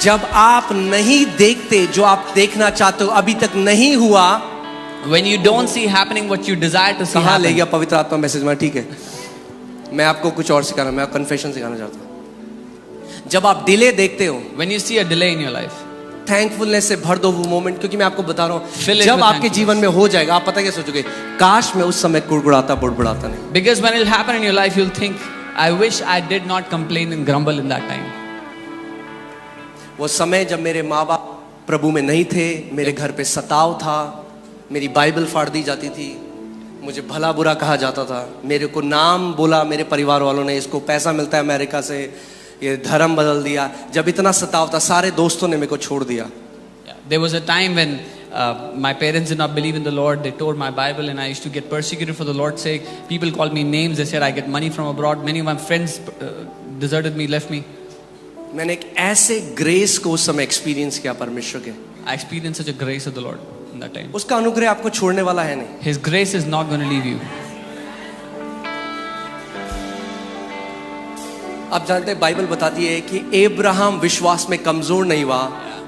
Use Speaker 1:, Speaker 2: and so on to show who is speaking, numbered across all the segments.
Speaker 1: जब आप नहीं देखते जो आप देखना चाहते हो, अभी तक नहीं हुआ,
Speaker 2: when you don't see happening what you desire to see
Speaker 1: कहाँ ले
Speaker 2: happen.
Speaker 1: गया पवित्र आत्मा मैसेज में? ठीक है, मैं आपको कुछ और सिखाना, मैं कन्फेशन सिखाना चाहता हूँ। जब आप डिले देखते हो,
Speaker 2: When you see a delay in your life,
Speaker 1: thankfulness से भर दो वो मोमेंट, क्योंकि मैं आपको बता रहा
Speaker 2: Fill
Speaker 1: हूँ
Speaker 2: it
Speaker 1: जब
Speaker 2: with
Speaker 1: आपके
Speaker 2: thankfulness.
Speaker 1: जीवन में हो जाएगा, आप पता क्या सोचोगे? काश मैं उस समय कुड़कुड़ाता बुड़बुड़ाता नहीं।
Speaker 2: because when it will happen in your life, you'll think, I wish I did not complain and grumble in that time.
Speaker 1: वो समय जब मेरे माँ बाप प्रभु में नहीं थे, मेरे घर पे सताव था, मेरी बाइबल फाड़ दी जाती थी, मुझे भला बुरा कहा जाता था, मेरे को नाम बोला मेरे परिवार वालों ने, इसको पैसा मिलता है अमेरिका से, ये धर्म बदल दिया। जब इतना सताव था, सारे दोस्तों ने मेरे को छोड़ दिया।
Speaker 2: There was a time when my parents did not believe in the Lord. They tore my Bible and I used to get persecuted for the Lord's sake. People called me names. They said I get money from abroad. Many of my friends deserted me, left me.
Speaker 1: मैंने एक ऐसे grace को उस समय experience किया परमेश्वर के।
Speaker 2: I experienced such a grace of the Lord in that time.
Speaker 1: उसका अनुग्रह आपको छोड़ने वाला है नहीं।
Speaker 2: His grace is not going to leave you.
Speaker 1: आप जानते हैं बाइबल बताती है कि अब्राहम विश्वास में कमजोर नहीं हुआ,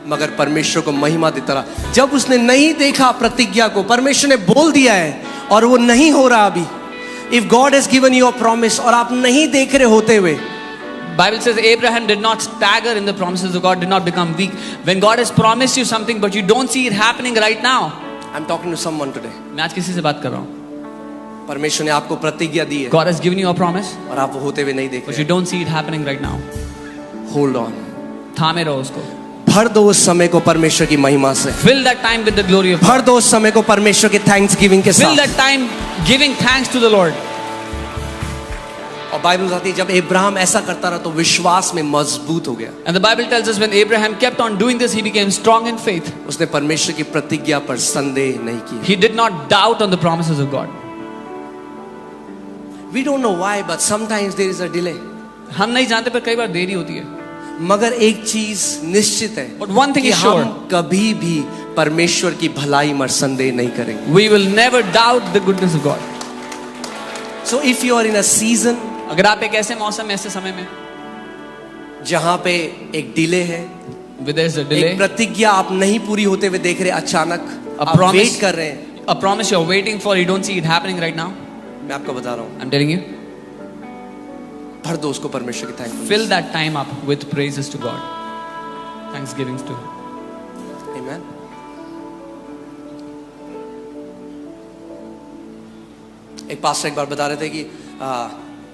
Speaker 1: मगर परमेश्वर को महिमा देता रहा। जब उसने नहीं देखा प्रतिज्ञा को, परमेश्वर ने बोल दिया है और वो नहीं हो रहा अभी। If God has given you a promise और आप नहीं देख रहे होते हुए,
Speaker 2: Bible says Abraham did not stagger in the promises of God, did not become weak. When God has promised you something but you don't see it happening right now.
Speaker 1: I'm talking to someone today.
Speaker 2: मैं आज किसी से बात कर रहा हूँ।
Speaker 1: परमेश्वर ने आपको प्रतिज्ञा दी है
Speaker 2: God has given you a promise
Speaker 1: और आप वो होते हुए नहीं देख
Speaker 2: but you
Speaker 1: रहे।
Speaker 2: don't see it happening right now.
Speaker 1: Hold on,
Speaker 2: थामे रहो उसको।
Speaker 1: भर दो उस समय को परमेश्वर की महिमा से,
Speaker 2: Fill that time with the glory of God.
Speaker 1: भर दो उस समय को परमेश्वर के थैंक्स गिविंग के
Speaker 2: Fill
Speaker 1: साथ।
Speaker 2: that time giving thanks to the Lord.
Speaker 1: और बाइबल बताती है जब अब्राहम ऐसा करता रहा तो विश्वास में मजबूत हो गया।
Speaker 2: And the Bible tells us when Abraham kept on doing this, he became strong in faith.
Speaker 1: उसने परमेश्वर की प्रतिज्ञा पर संदेह नहीं किया।
Speaker 2: He did not doubt on the promises of God.
Speaker 1: We don't know why, but sometimes there is a delay.
Speaker 2: हम नहीं जानते पर कई बार देरी होती है।
Speaker 1: मगर एक चीज निश्चित है
Speaker 2: But one thing
Speaker 1: कि
Speaker 2: is sure.
Speaker 1: हम कभी भी परमेश्वर की भलाई में संदेह नहीं करेंगे।
Speaker 2: We will never doubt the goodness of God.
Speaker 1: So if you are in a season
Speaker 2: अगर आप एक ऐसे मौसम में, ऐसे समय में,
Speaker 1: जहां पे एक डिले है,
Speaker 2: where there is a delay,
Speaker 1: एक प्रतिज्ञा आप नहीं पूरी होते हुए देख रहे, अचानक
Speaker 2: A
Speaker 1: आप
Speaker 2: promise.
Speaker 1: वेट कर रहे हैं,
Speaker 2: a promise you're waiting for, you don't see it happening right now.
Speaker 1: मैं आपको बता रहा हूं,
Speaker 2: I'm telling you,
Speaker 1: भर दो उसको परमेश्वर की thanks.
Speaker 2: fill that time up with praises to God, thanksgivings to Him.
Speaker 1: Amen. एक पास्टर एक बार बता रहे थे कि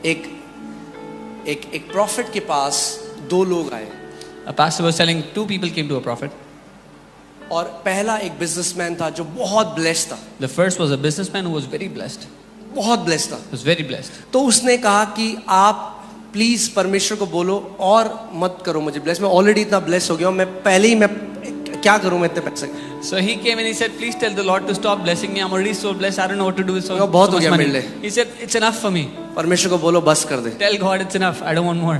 Speaker 1: एक प्रॉफिट के पास दो लोग आए
Speaker 2: A pastor was telling 2 people came to a prophet.
Speaker 1: और पहला एक बिजनेसमैन था जो बहुत ब्लेस्ड था,
Speaker 2: The first was a businessman who was very blessed.
Speaker 1: बहुत ब्लेस्ड था।
Speaker 2: Was very blessed.
Speaker 1: तो उसने कहा कि आप प्लीज परमेश्वर को बोलो और मत करो मुझे ब्लेस, मैं ऑलरेडी इतना ब्लेस हो गया हूं, मैं पहले ही मैं क्या करूं मैं इतने पैसे।
Speaker 2: So he came and he said, please tell the Lord to stop blessing me. I'm already so blessed. I don't know what to do with so
Speaker 1: बहुत हो
Speaker 2: much
Speaker 1: गया
Speaker 2: money.
Speaker 1: मेरे लिए।
Speaker 2: He said, it's enough for me.
Speaker 1: परमेश्वर को बोलो बस कर दे।
Speaker 2: Tell God it's enough. I don't want more.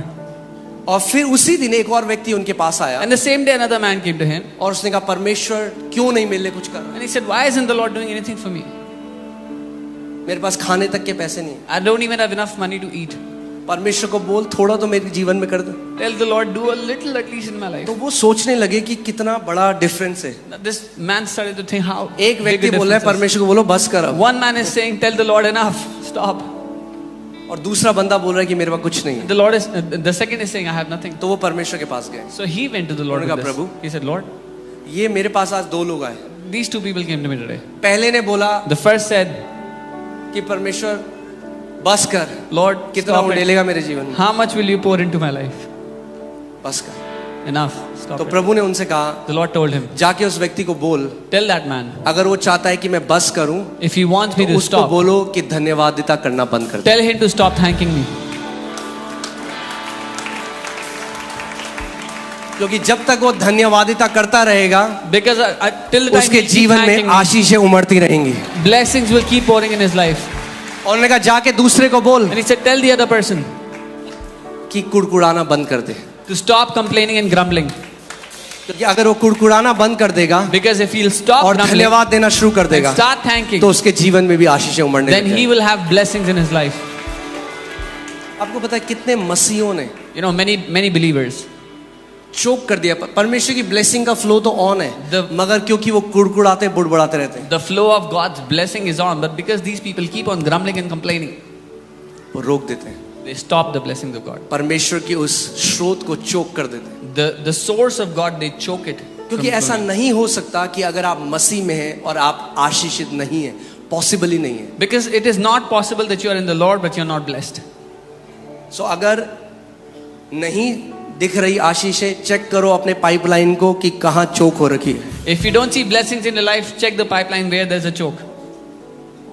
Speaker 1: और फिर उसी दिन एक और व्यक्ति उनके पास आया
Speaker 2: And the same day another man came to him
Speaker 1: और उसने कहा परमेश्वर क्यों नहीं मेरे लिए कुछ कर,
Speaker 2: and he said, why isn't the Lord doing anything for me?
Speaker 1: मेरे पास खाने तक के पैसे नहीं है।
Speaker 2: I don't even have enough money to eat.
Speaker 1: परमेश्वर को बोल थोड़ा तो मेरे जीवन में कर दे।
Speaker 2: Tell the Lord, do a little at least in my life.
Speaker 1: तो वो सोचने लगे कि कितना बड़ा डिफरेंस है।
Speaker 2: This man started to think how
Speaker 1: एक
Speaker 2: big
Speaker 1: व्यक्ति
Speaker 2: a
Speaker 1: बोल रहा है
Speaker 2: difference is.
Speaker 1: परमेश्वर को बोलो बस कर अब,
Speaker 2: One man is saying, tell the Lord enough, stop.
Speaker 1: और दूसरा बंदा बोल रहा है कि मेरे पास कुछ नहीं है।
Speaker 2: The Lord is, the second is saying, I have nothing.
Speaker 1: तो वो परमेश्वर के पास गए,
Speaker 2: So he went to the Lord
Speaker 1: उन्होंने
Speaker 2: with
Speaker 1: कहा,
Speaker 2: this.
Speaker 1: Prabhu,
Speaker 2: He said, Lord,
Speaker 1: ये मेरे पास आज दो लोग आए।
Speaker 2: these 2 people came to me today.
Speaker 1: पहले ने बोला
Speaker 2: The first said,
Speaker 1: कि परमेश्वर बस कर,
Speaker 2: Lord,
Speaker 1: कितना
Speaker 2: stop
Speaker 1: वो
Speaker 2: it.
Speaker 1: डालेगा मेरे जीवन में,
Speaker 2: How much will you pour into my life?
Speaker 1: बस कर।
Speaker 2: Enough, stop
Speaker 1: तो
Speaker 2: it.
Speaker 1: प्रभु ने उनसे कहा
Speaker 2: The Lord told him,
Speaker 1: जाके उस व्यक्ति को बोल,
Speaker 2: tell that man,
Speaker 1: अगर वो चाहता है कि मैं बस करूं
Speaker 2: if he wants me
Speaker 1: तो
Speaker 2: to
Speaker 1: उसको
Speaker 2: stop,
Speaker 1: बोलो कि धन्यवादिता करना बंद कर दे।
Speaker 2: tell him to stop thanking me.
Speaker 1: क्योंकि जब तक वो धन्यवादिता करता रहेगा
Speaker 2: Because till the time
Speaker 1: उसके
Speaker 2: he keeps
Speaker 1: जीवन
Speaker 2: thanking
Speaker 1: में
Speaker 2: me,
Speaker 1: आशीषें उमड़ती रहेंगी।
Speaker 2: blessings will keep pouring in his life.
Speaker 1: और उन्होंने कहा जाके दूसरे को बोल
Speaker 2: And he said, tell the other person
Speaker 1: कि कुड़कुड़ाना बंद कर दे,
Speaker 2: to stop complaining and grumbling.
Speaker 1: क्योंकि अगर वो कुड़कुड़ाना बंद कर देगा
Speaker 2: Because if he'll stop
Speaker 1: और
Speaker 2: grumbling
Speaker 1: धन्यवाद देना शुरू कर
Speaker 2: and
Speaker 1: देगा
Speaker 2: start thanking,
Speaker 1: तो उसके जीवन में भी आशीषें उमड़ने
Speaker 2: then he
Speaker 1: लगेंगी।
Speaker 2: will have blessings in his life.
Speaker 1: आपको पता है कितने मसीहों ने
Speaker 2: You know, many believers
Speaker 1: चोक कर दिया। परमेश्वर की ब्लेसिंग का फ्लो तो ऑन है, मगर क्योंकि वो कुड़कुड़ाते बुड़बुड़ाते रहते हैं,
Speaker 2: The flow of God's blessing is on, but because these people keep on grumbling and complaining,
Speaker 1: वो रोक देते हैं,
Speaker 2: they stop the blessings of God.
Speaker 1: परमेश्वर की उस स्रोत को चोक कर देते हैं।
Speaker 2: The source of God, they choke it.
Speaker 1: क्योंकि ऐसा नहीं हो सकता कि अगर आप मसीह में हैं और आप आशीषित नहीं हैं, पॉसिबल ही नहीं है।
Speaker 2: Because it is not possible that you are in the Lord but you are not blessed.
Speaker 1: सो अगर नहीं दिख रही आशीषें, चेक करो अपने पाइपलाइन को कि कहाँ चोक हो रखी है।
Speaker 2: If you don't see blessings in your life, check the pipeline where there's a choke.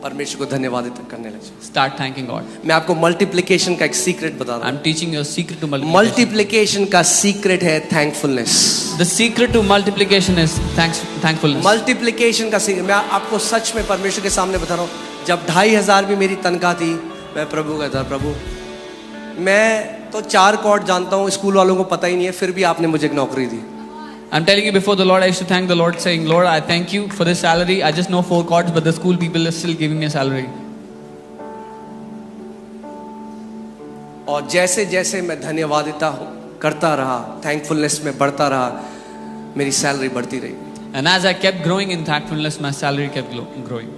Speaker 1: परमेश्वर को धन्यवाद करने लगे।
Speaker 2: Start thanking God.
Speaker 1: मैं आपको मल्टीप्लिकेशन का एक सीक्रेट बता रहा हूँ।
Speaker 2: I'm teaching you a secret to multiplication.
Speaker 1: Multiplication का सीक्रेट है thankfulness.
Speaker 2: The secret to multiplication is thankfulness.
Speaker 1: Multiplication का सीक्रेट, मैं आपको सच में परमेश्वर के सामने बता रहा हूँ। जब 2500 भी मेरी तनख्वाह थी, मैं प्रभु कहता, प्रभु मैं तो 4 कॉर्ड जानता हूँ, स्कूल वालों को पता ही नहीं है, फिर भी आपने मुझे एक नौकरी दी।
Speaker 2: I'm telling you before the Lord, I used to thank the Lord saying, Lord, I thank you for this salary. I just know 4 chords, but the school people are still giving me a salary.
Speaker 1: और जैसे जैसे मैं धन्यवादिता करता रहा, thankfulness में बढ़ता रहा, मेरी सैलरी बढ़ती रही।
Speaker 2: And as I kept growing in thankfulness, my salary kept growing.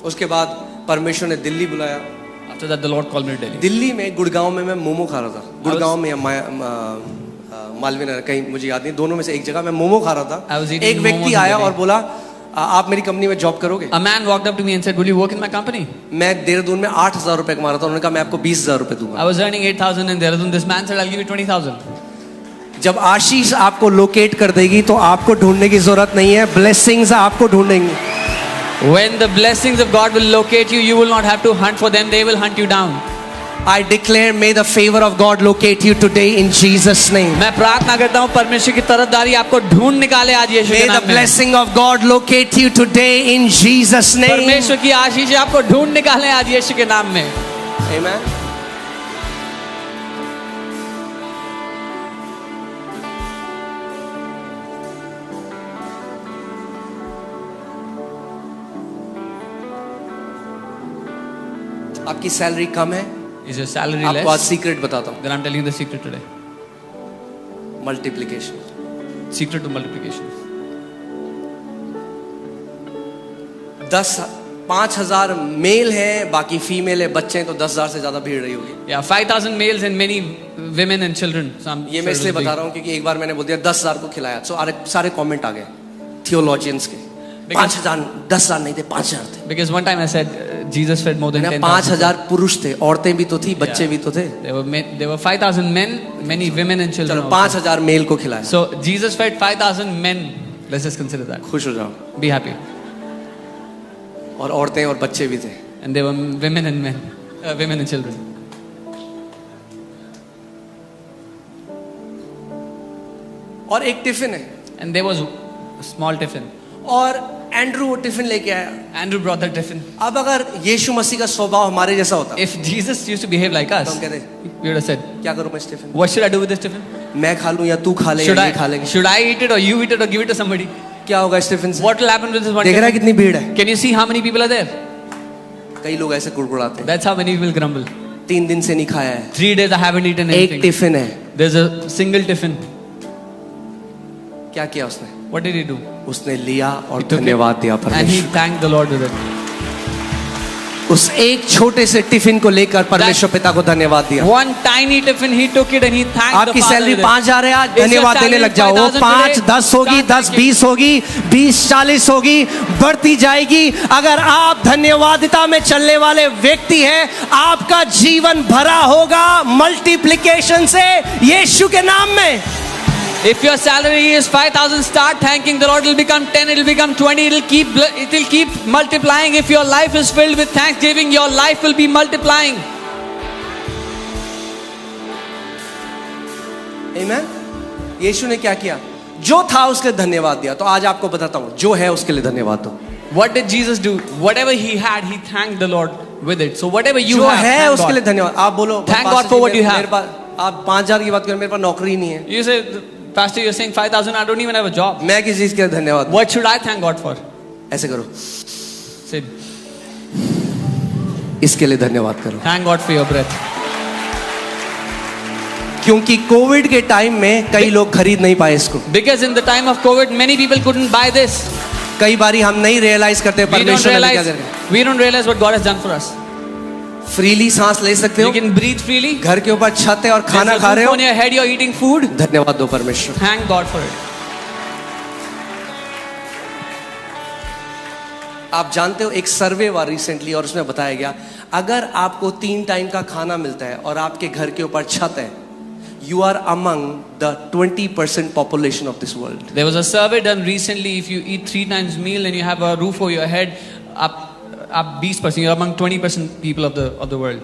Speaker 1: उसके बाद परमेश्वर ने दिल्ली बुलाया।
Speaker 2: After that, the Lord called me to Delhi.
Speaker 1: Delhi में गुड़गांव में मैं मोमो खा रहा था, गुड़गांव में या मालवीय नगर, कहीं मुझे याद नहीं, दोनों में से एक जगह मैं मोमो खा रहा
Speaker 2: I was
Speaker 1: था।
Speaker 2: eating
Speaker 1: एक व्यक्ति
Speaker 2: momos in
Speaker 1: आया
Speaker 2: Delhi.
Speaker 1: और बोला, आप मेरी कंपनी में जॉब करोगे?
Speaker 2: A man walked up to me and said, will you work in my company?
Speaker 1: मैं देहरादून में 8000 रुपए कमा रहा था, उन्होंने कहा मैं आपको 20,000 रुपए दूंगा।
Speaker 2: I was earning 8,000 in Dehradun. This man said, I'll give you 20,000.
Speaker 1: जब आशीष आपको लोकेट कर देगी तो आपको ढूंढने की जरूरत नहीं है, ब्लेसिंग्स आपको ढूंढेंगी।
Speaker 2: When the blessings of God will locate you, you will not have to hunt for them, they will hunt you down.
Speaker 1: I declare, may the favor of God locate you today in Jesus' name.
Speaker 2: मैं प्रार्थना करता हूँ परमेश्वर की तरफदारी आपको ढूंढ निकाले आज यीशु के
Speaker 1: May the
Speaker 2: नाम में।
Speaker 1: blessing of God locate you today in Jesus' name.
Speaker 2: परमेश्वर की आशीष आपको ढूंढ निकाले आज यीशु के नाम में।
Speaker 1: Amen. आपकी सैलरी कम है,
Speaker 2: Is your salary
Speaker 1: आपको आज
Speaker 2: less?
Speaker 1: सीक्रेट बताता हूँ।
Speaker 2: Then I'm telling you the secret today.
Speaker 1: Multiplication.
Speaker 2: Secret to multiplication.
Speaker 1: 5,000 male हैं, बाकी फीमेल है, बच्चे हैं, तो 10,000 से ज्यादा भीड़ रही होगी।
Speaker 2: Yeah, 5,000 males and many women and children.
Speaker 1: ये मैं इसलिए बता रहा हूँ क्योंकि एक बार मैंने बोल दिया 10,000 को खिलाया, तो सारे कमेंट आ गए थियोलॉजियंस के। 5,000, 10,000 नहीं थे, 5,000 थे।
Speaker 2: Because one time I said Jesus fed more than 10,000.
Speaker 1: 5,000 पुरुष थे, औरतें भी तो थी, बच्चे भी तो थे।
Speaker 2: There were 5,000 men, many women and children.
Speaker 1: चलो 5,000 मेल को खिलाया।
Speaker 2: So Jesus fed 5,000 men. Let's just consider that.
Speaker 1: खुश हो जाओ।
Speaker 2: Be happy.
Speaker 1: और औरतें और बच्चे भी थे।
Speaker 2: And there were women and men, women and children.
Speaker 1: और एक टिफिन है,
Speaker 2: And there was a small tiffin.
Speaker 1: और एंड्रू वो टिफिन लेके आया।
Speaker 2: Andrew brought that tiffin.
Speaker 1: अब अगर यीशु मसीह का स्वभाव हमारे जैसा होता
Speaker 2: If Jesus used to behave like
Speaker 1: तो
Speaker 2: us,
Speaker 1: हम कहते
Speaker 2: we would have said,
Speaker 1: क्या करूं मैं इस tiffin,
Speaker 2: what should I do with this tiffin?
Speaker 1: मैं खा लूं या तू खा ले,
Speaker 2: Should
Speaker 1: या ये खा लेंगे,
Speaker 2: I eat it or you eat it or give it to somebody?
Speaker 1: क्या होगा इस टिफिन से?
Speaker 2: What will happen with this one
Speaker 1: देख रहा है
Speaker 2: tiffin?
Speaker 1: कितनी भीड़ है।
Speaker 2: Can you see how many people are there?
Speaker 1: कई लोग ऐसे कुड़कुड़ाते हैं,
Speaker 2: That's how many people grumble.
Speaker 1: 3 दिन से नहीं खाया है,
Speaker 2: 3 days I haven't eaten
Speaker 1: एक
Speaker 2: anything.
Speaker 1: टिफिन है।
Speaker 2: There's a single tiffin.
Speaker 1: क्या किया उसने?
Speaker 2: What did he do?
Speaker 1: उसने लिया और
Speaker 2: He took
Speaker 1: धन्यवाद दिया
Speaker 2: it and he
Speaker 1: परमेश्वर।
Speaker 2: thanked the Lord with it.
Speaker 1: उस एक छोटे से टिफिन को लेकर परमेश्वर पिता को धन्यवाद दिया।
Speaker 2: One tiny tiffin, he took it and he thanked the
Speaker 1: आपकी
Speaker 2: Father
Speaker 1: सैलरी
Speaker 2: with it.
Speaker 1: 5,000 है, आज
Speaker 2: Is your
Speaker 1: धन्यवाद देने
Speaker 2: salary
Speaker 1: लग जाओ। वो
Speaker 2: 5,000
Speaker 1: 5,
Speaker 2: today?
Speaker 1: 10 होगी,
Speaker 2: Start
Speaker 1: 10,
Speaker 2: thanking.
Speaker 1: 20 होगी, 20, 40 होगी, बढ़ती जाएगी। अगर आप धन्यवादिता में चलने वाले व्यक्ति हैं, आपका जीवन भरा होगा मल्टीप्लिकेशन से, यीशु के नाम में।
Speaker 2: If your salary is 5,000, start thanking the Lord. It will become 10, it will become 20, it will keep multiplying. If your life is filled with thanksgiving, your life will be multiplying.
Speaker 1: आमीन। यीशु ने क्या किया? जो था उसके लिए धन्यवाद दिया। तो आज आपको बताता हूं, जो है उसके लिए धन्यवाद दो।
Speaker 2: What did Jesus do? Whatever he had, he thanked the Lord with it. So whatever you
Speaker 1: जो
Speaker 2: have,
Speaker 1: है
Speaker 2: thank
Speaker 1: उसके लिए
Speaker 2: God.
Speaker 1: धन्यवाद। आप बोलो,
Speaker 2: Thank
Speaker 1: पास्टर
Speaker 2: God for
Speaker 1: जी,
Speaker 2: what you have.
Speaker 1: मेरे पास, आप 5,000 की बात करें, मेरे पास नौकरी नहीं है।
Speaker 2: You say, Pastor, you're saying 5,000, I don't even have a job.
Speaker 1: मैं किस चीज के लिए धन्यवाद दूं?
Speaker 2: What should I thank God for?
Speaker 1: ऐसे करो,
Speaker 2: Say,
Speaker 1: इसके लिए धन्यवाद करो,
Speaker 2: thank God for your breath.
Speaker 1: क्योंकि कोविड के टाइम में कई लोग खरीद नहीं पाए इसको।
Speaker 2: Because in the time of COVID, many people couldn't buy this.
Speaker 1: कई बारी हम नहीं रियलाइज करते परमेश्वर ने क्या करे।
Speaker 2: We don't realize what God has done for us.
Speaker 1: Freely सांस ले सकते हो,
Speaker 2: You can breathe freely.
Speaker 1: घर के ऊपर छत है और
Speaker 2: There's
Speaker 1: खाना
Speaker 2: a
Speaker 1: खा रहे
Speaker 2: roof
Speaker 1: हो,
Speaker 2: on your head, you're eating food.
Speaker 1: धन्यवाद दो परमेश्वर।
Speaker 2: Thank God for it.
Speaker 1: आप जानते हो एक सर्वे हुआ रिसेंटली और उसमें बताया गया अगर आपको 3 टाइम का खाना मिलता है और आपके घर के ऊपर छत है, you are among the 20% population of this world.
Speaker 2: There was a survey done recently. If you eat 3 times meal and you have a roof over your head, up 20%. You're among 20% people of the world.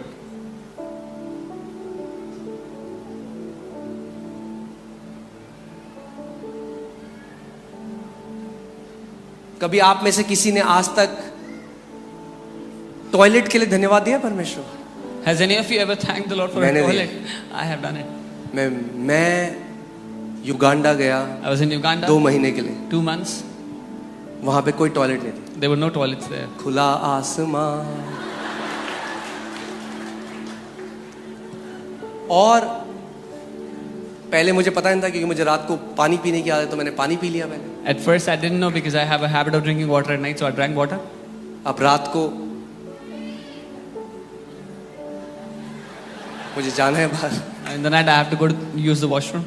Speaker 1: कभी आप में से किसी ने आज तक toilet के लिए धन्यवाद दिया परमेश्वर?
Speaker 2: Has any of you ever thanked the Lord for a
Speaker 1: मैंने
Speaker 2: toilet? I have done it.
Speaker 1: मैं युगांडा गया
Speaker 2: I was in Uganda
Speaker 1: 2 महीने के लिए,
Speaker 2: 2 months.
Speaker 1: वहां पे कोई टॉयलेट नहीं थी,
Speaker 2: There were no toilets there.
Speaker 1: खुला आसमान। और पहले मुझे पता नहीं था क्योंकि मुझे रात को पानी पीने की आदत है, तो मैंने पानी पी लिया पहले।
Speaker 2: At first I didn't know because I have a habit of drinking water at night, so I drank water.
Speaker 1: अब रात को मुझे जाना है बाहर,
Speaker 2: In the night I have to go to use the washroom.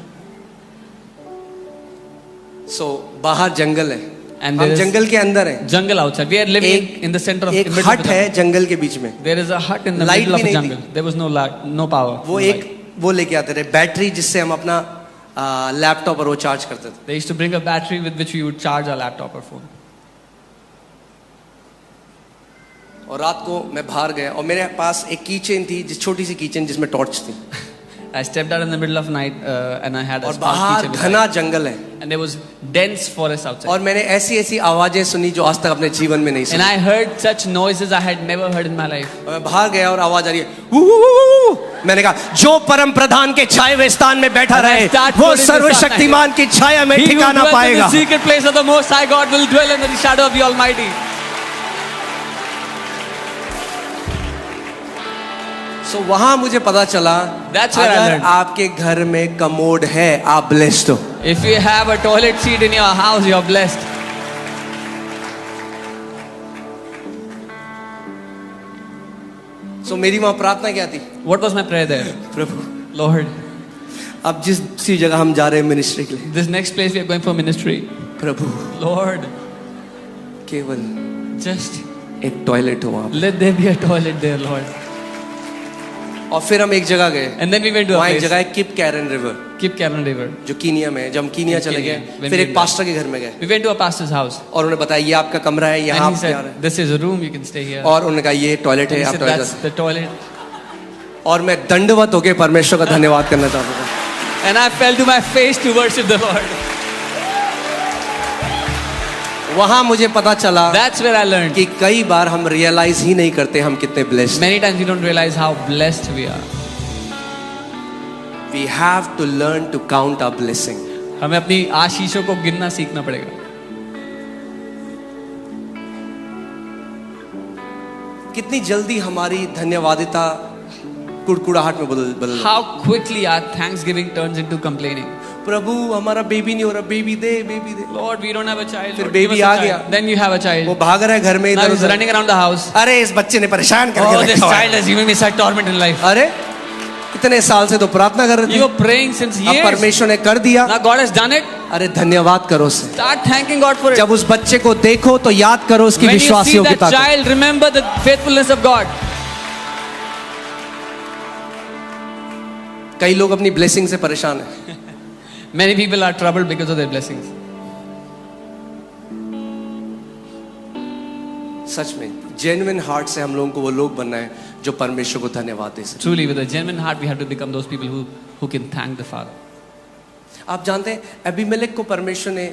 Speaker 1: सो बाहर जंगल है,
Speaker 2: And
Speaker 1: हम
Speaker 2: there is
Speaker 1: जंगल के अंदर हैं।
Speaker 2: jungle outside. We are living in the center of
Speaker 1: एक
Speaker 2: in middle of
Speaker 1: हट
Speaker 2: the
Speaker 1: है
Speaker 2: jungle.
Speaker 1: जंगल के बीच में,
Speaker 2: There is a hut in the
Speaker 1: Light
Speaker 2: middle of
Speaker 1: भी
Speaker 2: the
Speaker 1: नहीं
Speaker 2: jungle. There was no light, no power.
Speaker 1: वो
Speaker 2: no
Speaker 1: एक
Speaker 2: light.
Speaker 1: वो लेके आते थे बैटरी जिससे हम अपना लैपटॉप और वो चार्ज करते थे।
Speaker 2: They used to bring a battery with which we would charge our laptop or phone.
Speaker 1: और रात को मैं बाहर गया और मेरे पास एक कीचेन थी, जिस छोटी सी कीचेन जिसमें टॉर्च थी,
Speaker 2: I stepped out in the middle of night and I had a
Speaker 1: और
Speaker 2: small
Speaker 1: बाहर
Speaker 2: keychain with
Speaker 1: घना
Speaker 2: light.
Speaker 1: जंगल है
Speaker 2: And there was dense forest outside.
Speaker 1: और मैंने ऐसी ऐसी आवाजें सुनी जो आज तक अपने जीवन में नहीं
Speaker 2: And
Speaker 1: सुनी।
Speaker 2: I heard such noises I had never heard in my life.
Speaker 1: और मैं बाहर गया और आवाज आ रही है वू वू वू वू। मैंने कहा जो परम प्रधान के छाए हुए स्थान में बैठा
Speaker 2: And I
Speaker 1: रहे
Speaker 2: start
Speaker 1: वो
Speaker 2: quoting this
Speaker 1: सर्वशक्तिमान की छाया में
Speaker 2: He who
Speaker 1: ठिकाना
Speaker 2: dwells in
Speaker 1: पाएगा।
Speaker 2: the secret place of the Most High God will dwell in the shadow of the Almighty.
Speaker 1: सो वहां मुझे पता चला
Speaker 2: That's where I
Speaker 1: अगर
Speaker 2: learned.
Speaker 1: आपके घर में कमोड है आप ब्लेस्ड हो।
Speaker 2: If you have a toilet seat in your house, you're blessed.
Speaker 1: सो मेरी वहां प्रार्थना क्या थी?
Speaker 2: What was my prayer there?
Speaker 1: Prabhu
Speaker 2: Lord,
Speaker 1: अब जिस जगह हम जा रहे हैं मिनिस्ट्री के लिए,
Speaker 2: this next place we are going for ministry.
Speaker 1: Prabhu
Speaker 2: Lord,
Speaker 1: केवल
Speaker 2: just
Speaker 1: एक टॉयलेट हो वहां पे।
Speaker 2: let there be a toilet there, Lord.
Speaker 1: और फिर हम एक जगह गए,
Speaker 2: And then we went to a
Speaker 1: वहां एक
Speaker 2: place,
Speaker 1: जगह है Kip Caron River
Speaker 2: Kip Caron River.
Speaker 1: जो कीनिया में है। जब हम कीनिया चले
Speaker 2: Kenya,
Speaker 1: गए
Speaker 2: when
Speaker 1: फिर
Speaker 2: we
Speaker 1: एक
Speaker 2: went
Speaker 1: पास्टर के घर में गए
Speaker 2: We went to a pastor's house.
Speaker 1: और उन्होंने बताया ये आपका कमरा है, यहाँ
Speaker 2: And
Speaker 1: आप
Speaker 2: he
Speaker 1: क्या रहे
Speaker 2: said, this is a room, you can stay here.
Speaker 1: हैं। और उन्होंने कहा ये टॉयलेट
Speaker 2: And
Speaker 1: है,
Speaker 2: he
Speaker 1: आप
Speaker 2: said,
Speaker 1: toilet.
Speaker 2: that's the toilet.
Speaker 1: और मैं दंडवत होके परमेश्वर का धन्यवाद करना चाहता था।
Speaker 2: And I fell to my face to worship the Lord.
Speaker 1: वहां मुझे पता चला
Speaker 2: That's where I learned.
Speaker 1: कि कई बार हम रियलाइज ही नहीं करते हम कितने blessed.
Speaker 2: Many times we don't realize how blessed we are.
Speaker 1: We have to learn to count our blessing.
Speaker 2: हमें अपनी आशीषों को गिनना सीखना पड़ेगा.
Speaker 1: कितनी जल्दी हमारी धन्यवादिता कुड़कुड़ाहट में बदल
Speaker 2: How quickly our thanksgiving turns into complaining.
Speaker 1: प्रभु हमारा बेबी नहीं हो रहा, baby they baby they.
Speaker 2: Lord, we don't have a child.
Speaker 1: फिर
Speaker 2: Lord, give
Speaker 1: baby
Speaker 2: us a
Speaker 1: आ
Speaker 2: child.
Speaker 1: गया।
Speaker 2: Then you have a
Speaker 1: वो
Speaker 2: child.
Speaker 1: भाग रहा है घर में
Speaker 2: Now
Speaker 1: इधर
Speaker 2: he's
Speaker 1: उधर।
Speaker 2: running around the house.
Speaker 1: अरे इस बच्चे ने परेशान
Speaker 2: Oh,
Speaker 1: करके
Speaker 2: this
Speaker 1: रखा हुआ
Speaker 2: child
Speaker 1: है।
Speaker 2: has given me such torment in life.
Speaker 1: अरे इतने साल से तो प्रार्थना कर रहे
Speaker 2: You
Speaker 1: थे,
Speaker 2: are praying since
Speaker 1: अब
Speaker 2: years.
Speaker 1: परमेश्वर ने कर दिया।
Speaker 2: Now God has done it.
Speaker 1: अरे धन्यवाद करो उसे।
Speaker 2: Start thanking God for it.
Speaker 1: जब उस बच्चे को देखो तो याद करो उसकी
Speaker 2: When you see
Speaker 1: विश्वासियों की
Speaker 2: that
Speaker 1: ताकत।
Speaker 2: child, remember the faithfulness of God.
Speaker 1: कई लोग अपनी ब्लेसिंग से परेशान हैं।
Speaker 2: Many people are troubled because of their blessings.
Speaker 1: सच में जेन्युइन हार्ट से हम लोगों को वो लोग बनना है जो परमेश्वर को धन्यवाद दे सके।
Speaker 2: Truly, with a genuine heart, we have to become those people who can thank the Father.
Speaker 1: आप जानते हैं अबीमेलेक को परमेश्वर ने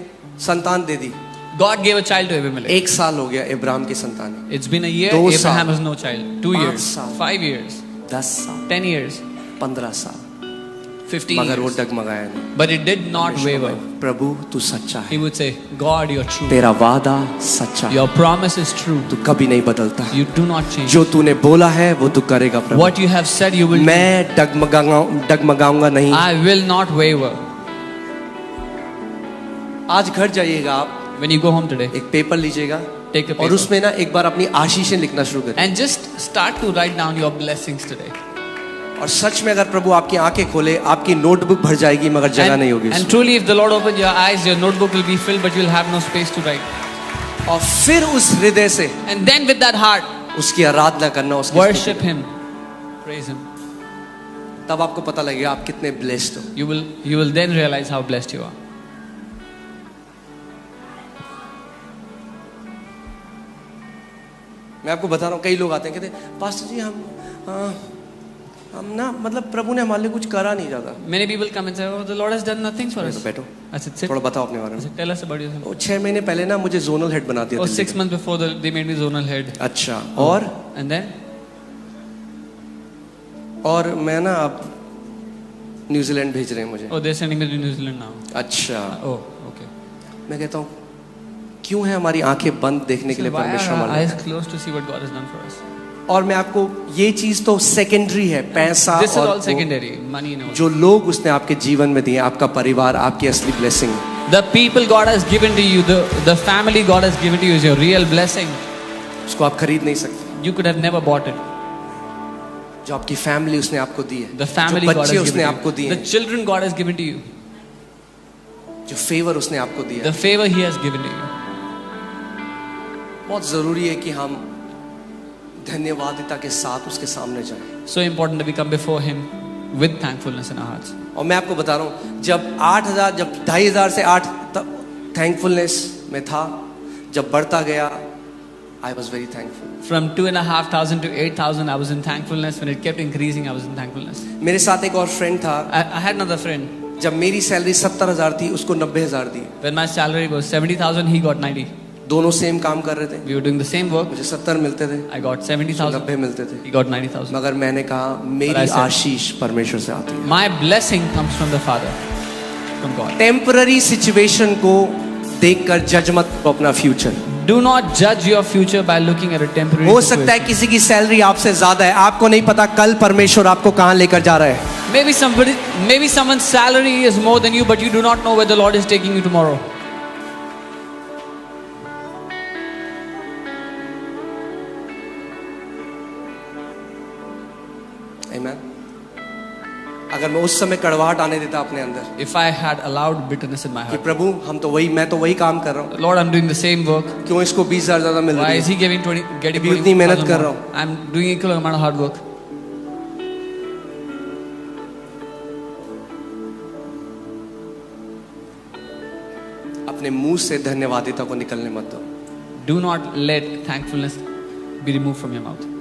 Speaker 1: संतान दे दी।
Speaker 2: God gave a child to Abimelech.
Speaker 1: 1 साल हो गया इब्राहिम की संतान।
Speaker 2: It's been a year.
Speaker 1: 2 साल।
Speaker 2: Abraham has no child. 2
Speaker 1: 5
Speaker 2: years.
Speaker 1: साल।
Speaker 2: 5 years.
Speaker 1: 10 साल,
Speaker 2: 10 years.
Speaker 1: 15 साल,
Speaker 2: 50
Speaker 1: मगर वो
Speaker 2: years.
Speaker 1: डगमगाया नहीं।
Speaker 2: But it did not waver.
Speaker 1: प्रभु तू सच्चा
Speaker 2: He
Speaker 1: है,
Speaker 2: would say, God, you're true.
Speaker 1: तेरा वादा सच्चा है,
Speaker 2: Your promise is true.
Speaker 1: तू कभी नहीं बदलता।
Speaker 2: You do not change.
Speaker 1: जो तूने बोला है वो तू करेगा प्रभु।
Speaker 2: What you have said, you will do.
Speaker 1: मैं डगमगाऊंगा नहीं।
Speaker 2: I will not waver.
Speaker 1: आज घर जाइएगा आप,
Speaker 2: When you go home today,
Speaker 1: एक पेपर लीजिएगा
Speaker 2: take a
Speaker 1: और
Speaker 2: paper
Speaker 1: उसमें ना एक बार अपनी आशीषें लिखना शुरू करें।
Speaker 2: and just start to write down your blessings today.
Speaker 1: और सच में अगर प्रभु आपकी आंखें खोले, आपकी नोटबुक भर जाएगी मगर जगह नहीं होगी
Speaker 2: And truly, if the Lord opens your eyes, your notebook will be filled, but you'll have no space to write.
Speaker 1: और फिर उस हृदय से
Speaker 2: And then with that heart,
Speaker 1: उसकी आराधना करना, उसकी
Speaker 2: worship Him, praise Him.
Speaker 1: तब आपको पता लगेगा आप कितने ब्लेस्ड हो।
Speaker 2: You will then realize how blessed you are.
Speaker 1: मैं आपको बता रहा हूँ, कई लोग आते हैं कहते हैं पास्टर जी हम ना मतलब प्रभु ने हमारे लिए कुछ करा नहीं जाता।
Speaker 2: Many people come and say, "Oh, the Lord has done nothing for us."
Speaker 1: तो बैठो,
Speaker 2: I said, "Sit."
Speaker 1: थोड़ा बताओ अपने बारे
Speaker 2: I
Speaker 1: में।
Speaker 2: said, "Tell us about yourself."
Speaker 1: 6 महीने पहले ना मुझे जोनल हेड बना दिया
Speaker 2: Oh,
Speaker 1: दिल्ली
Speaker 2: 6
Speaker 1: का।
Speaker 2: months before they made me zonal head.
Speaker 1: अच्छा,
Speaker 2: And then
Speaker 1: और मैं ना अब न्यूजीलैंड भेज रहे हैं मुझे।
Speaker 2: oh, they're sending me to New Zealand now.
Speaker 1: अच्छा,
Speaker 2: Oh, okay.
Speaker 1: मैं कहता हूँ क्यों है हमारी आंखें बंद देखने के
Speaker 2: So
Speaker 1: लिए
Speaker 2: why are
Speaker 1: परमेश्वर
Speaker 2: our
Speaker 1: हमारे?
Speaker 2: eyes closed to see what God has done for us?
Speaker 1: और मैं आपको ये चीज तो सेकेंडरी है, पैसा
Speaker 2: This is
Speaker 1: और
Speaker 2: all
Speaker 1: वो
Speaker 2: secondary, money and all.
Speaker 1: जो लोग उसने आपके जीवन में दिए, आपका परिवार आपकी असली blessing.
Speaker 2: The people God has given to you, the family God has given to you is your real blessing.
Speaker 1: उसको आप खरीद नहीं सकते।
Speaker 2: You could have never bought it.
Speaker 1: जो आपकी फैमिली उसने आपको दी है,
Speaker 2: The family
Speaker 1: जो
Speaker 2: God
Speaker 1: बच्चे
Speaker 2: has
Speaker 1: उसने
Speaker 2: given
Speaker 1: आपको
Speaker 2: to
Speaker 1: दिए
Speaker 2: you. The
Speaker 1: हैं,
Speaker 2: children God has given to you.
Speaker 1: जो फेवर उसने आपको दिया है,
Speaker 2: The favor He has given to you.
Speaker 1: बहुत जरूरी है कि हम धन्यवादिता के साथ उसके सामने जाएं।
Speaker 2: So important that we come before Him with thankfulness in our hearts.
Speaker 1: और मैं आपको बता रहा हूँ, जब 8,000 जब 2,500 से 8 थैंकफुलनेस में था, जब बढ़ता गया I was very thankful.
Speaker 2: From 2,500 to 8,000, I was in thankfulness. When it kept increasing, I was in thankfulness.
Speaker 1: मेरे साथ एक और फ्रेंड था,
Speaker 2: I had another friend.
Speaker 1: जब मेरी सैलरी 70,000 थी उसको 90,000 दी।
Speaker 2: When my salary was 70,000, he got 90.
Speaker 1: दोनों सेम काम कर रहे थे,
Speaker 2: We were doing the same work.
Speaker 1: मुझे 70 मिलते थे,
Speaker 2: I got 70,000.
Speaker 1: 90 मिलते थे।
Speaker 2: He got 90,000.
Speaker 1: मगर मैंने कहा
Speaker 2: But I
Speaker 1: मेरी
Speaker 2: said-
Speaker 1: आशीष परमेश्वर से आती है।
Speaker 2: My blessing comes from the Father, from God.
Speaker 1: Temporary situation को देखकर जज मत करो अपना future.
Speaker 2: Do not judge your future by looking at a temporary
Speaker 1: हो सकता है
Speaker 2: situation.
Speaker 1: किसी की सैलरी आपसे ज्यादा है, आपको नहीं पता कल परमेश्वर आपको कहां लेकर जा रहा है।
Speaker 2: Maybe someone's salary is more than you, but you do not know where the Lord is taking you tomorrow.
Speaker 1: Amen? अगर मैं उस समय कड़वाहट आने देता अपने अंदर
Speaker 2: If I had allowed bitterness in my
Speaker 1: कि
Speaker 2: heart,
Speaker 1: प्रभु मैं तो वही काम कर रहा हूँ,
Speaker 2: Lord, I'm doing the same work.
Speaker 1: क्यों इसको 20,000 ज्यादा मिल
Speaker 2: Why
Speaker 1: रही
Speaker 2: is
Speaker 1: है?
Speaker 2: He getting
Speaker 1: अभी उतनी मेहनत
Speaker 2: 20,000
Speaker 1: कर रहा
Speaker 2: more?
Speaker 1: हूँ।
Speaker 2: I'm doing equal amount of hard work.
Speaker 1: अपने मुंह से धन्यवादिता को निकलने मत दो।
Speaker 2: Do not let thankfulness be removed from your mouth.